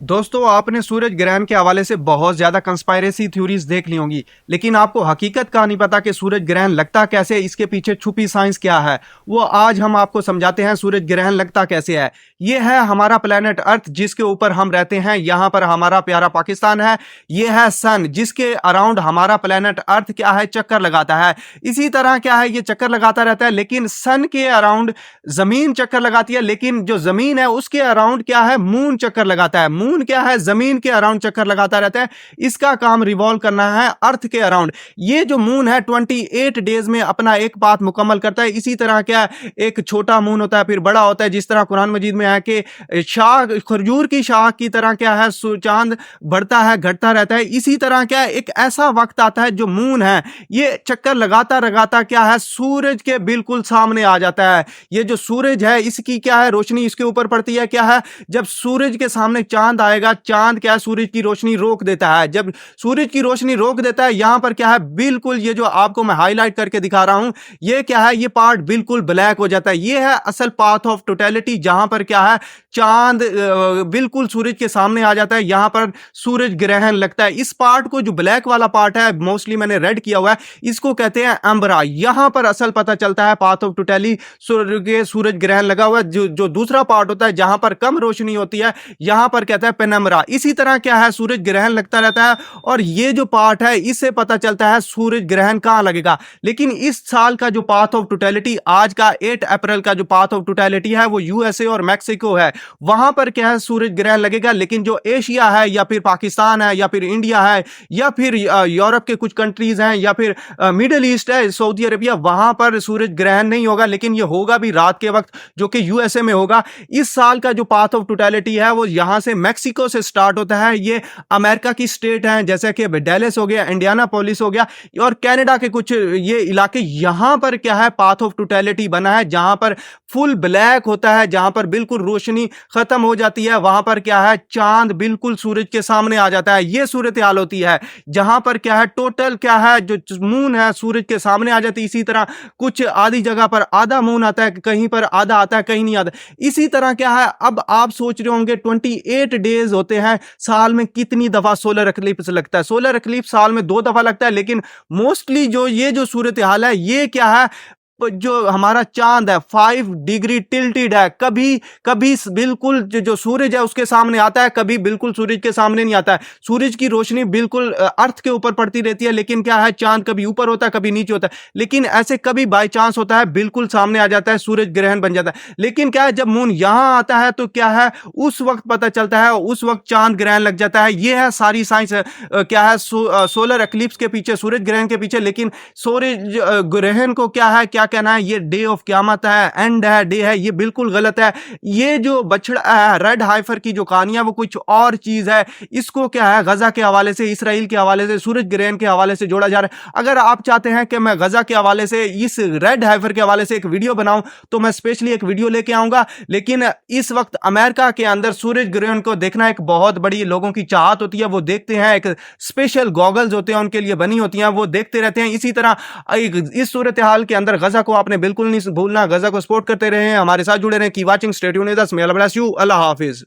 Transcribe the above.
दोस्तों, आपने सूरज ग्रहण के हवाले से बहुत ज्यादा कंस्पायरेसी थ्योरीज देख ली होंगी, लेकिन आपको हकीकत का नहीं पता कि सूरज ग्रहण लगता कैसे, इसके पीछे छुपी साइंस क्या है। वो आज हम आपको समझाते हैं सूरज ग्रहण लगता कैसे है। ये है हमारा प्लेनेट अर्थ जिसके ऊपर हम रहते हैं। यहाँ पर हमारा प्यारा पाकिस्तान है। ये है सन जिसके अराउंड हमारा प्लेनेट अर्थ क्या है, चक्कर लगाता है। इसी तरह क्या है, ये चक्कर लगाता रहता है, लेकिन सन के अराउंड जमीन चक्कर लगाती है, लेकिन जो जमीन है उसके अराउंड क्या है, मून चक्कर लगाता है। मून क्या है, जमीन के अराउंड चक्कर लगाता रहता है। इसका काम रिवॉल्व करना है अर्थ के अराउंड। ये जो मून है 28 डेज में अपना एक पाथ मुकम्मल करता है। इसी तरह क्या, एक छोटा मून होता है, फिर बड़ा होता है। जिस तरह कुरान मजीद में है कि शाख, खजूर की शाख की तरह क्या है, चांद बढ़ता है घटता रहता है। इसी तरह क्या है, एक ऐसा वक्त आता है जो मून है ये चक्कर लगाता लगाता क्या है, सूरज के बिल्कुल सामने आ जाता है। ये जो सूरज है इसकी क्या है, रोशनी इसके ऊपर पड़ती है। क्या है, जब सूरज के सामने चांद आएगा, चांद क्या है, सूरज की रोशनी रोक देता है। जब सूरज की रोशनी रोक देता है, यहां पर क्या है, बिल्कुल ये जो आपको मैं हाईलाइट करके दिखा रहा हूं, ये क्या है, ये पार्ट बिल्कुल ब्लैक हो जाता है। ये है असल पाथ ऑफ टोटलिटी, जहां पर क्या है, चांद बिल्कुल सूरज के सामने आ जाता है। यहां पर सूरज ग्रहण लगता है। इस पार्ट को, जो ब्लैक वाला पार्ट है, मोस्टली मैंने रेड किया हुआ है, इसको कहते हैं अंबरा। यहां पर असल पता चलता है पाथ ऑफ टोटली, सूरज ग्रहण लगा हुआ है। जो दूसरा पार्ट होता है जहां पर कम रोशनी होती है, यहां पर कहता है पेनम्बरा। इसी तरह क्या है, सूरज ग्रहण लगता रहता है। और ये जो पार्ट है, इससे पता चलता है सूरज ग्रहण कहां लगेगा। लेकिन इस साल का जो पाथ ऑफ टोटलिटी, आज का 8 अप्रैल का जो पाथ ऑफ टोटलिटी है, वो यूएसए और मैक्सिको है। वहां पर क्या है, सूरज ग्रहण लगेगा। लेकिन जो एशिया है, या फिर पाकिस्तान है, या फिर इंडिया है, या फिर यूरोप के कुछ कंट्रीज हैं, या फिर मिडिल ईस्ट है, सऊदी अरेबिया, वहां पर सूरज ग्रहण नहीं होगा। लेकिन ये होगा भी रात के वक्त, जो कि यूएसए में होगा। इस साल का जो पाथ ऑफ टोटलिटी है, वो यहां से मैक्सिको से स्टार्ट होता है। ये अमेरिका की स्टेट हैं, जैसे कि डेलस हो गया, इंडियानापोलिस हो गया, और कनाडा के कुछ ये इलाके। यहां पर क्या है, पाथ ऑफ टोटलिटी बना है, जहां पर फुल ब्लैक होता है, जहां पर बिल्कुल रोशनी खत्म हो जाती है। वहां पर क्या है, चांद बिल्कुल सूरज के सामने आ जाता है। यह सूरत हाल होती है जहां पर क्या है, टोटल क्या है, जो मून है सूरज के सामने आ जाती है। इसी तरह कुछ आधी जगह पर आधा मून आता है, कहीं पर आधा आता है, कहीं नहीं आता। इसी तरह क्या है, अब आप सोच रहे होंगे 28 डेज होते हैं साल में, कितनी दफा सोलर एक्लिप्स लगता है। सोलर एक्लिप्स साल में 2 दफा लगता है। लेकिन मोस्टली जो ये जो सूरत हाल है, ये क्या है, जो हमारा चांद है 5 डिग्री टिल्टेड है। कभी कभी बिल्कुल जो सूरज है उसके सामने आता है, कभी बिल्कुल सूरज के सामने नहीं आता है। सूरज की रोशनी बिल्कुल अर्थ के ऊपर पड़ती रहती है। लेकिन क्या है, चांद कभी ऊपर होता है, कभी नीचे होता है। लेकिन ऐसे कभी बाय चांस होता है, बिल्कुल सामने आ जाता है, सूरज ग्रहण बन जाता है। लेकिन क्या है, जब मून यहां आता है तो क्या है, उस वक्त पता चलता है, उस वक्त चांद ग्रहण लग जाता है। यह है सारी साइंस क्या है, सोलर एक्लिप्स के पीछे, सूरज ग्रहण के पीछे। लेकिन सूरज ग्रहण को क्या है, क्या कहना है, ये डे ऑफ क़यामत है, एंड है, डे है, ये बिल्कुल गलत है। ये जो बछड़ा है, रेड हाइफर की जो कहानी है, वो कुछ और चीज है। इसको क्या है, गजा के हवाले से, इसराइल के हवाले से, सूरज ग्रहण के हवाले से जोड़ा जा रहा है। अगर आप चाहते हैं कि मैं गजा के हवाले से, इस रेड हाइफर के हवाले से एक वीडियो बनाऊं, तो मैं स्पेशली एक वीडियो लेके आऊंगा। लेकिन इस वक्त अमेरिका के अंदर सूरज ग्रहण को देखना एक बहुत बड़ी लोगों की चाहत होती है। वो देखते हैं, एक स्पेशल गॉगल्स होते हैं उनके लिए बनी होती हैं, वो देखते रहते हैं। इसी तरह इस सूरत हाल के अंदर गजा को आपने बिल्कुल नहीं भूलना। गजा को सपोर्ट करते रहे, हमारे साथ जुड़े रहे। की watching, stay tuned with us. May Allah bless you. Allah Hafiz.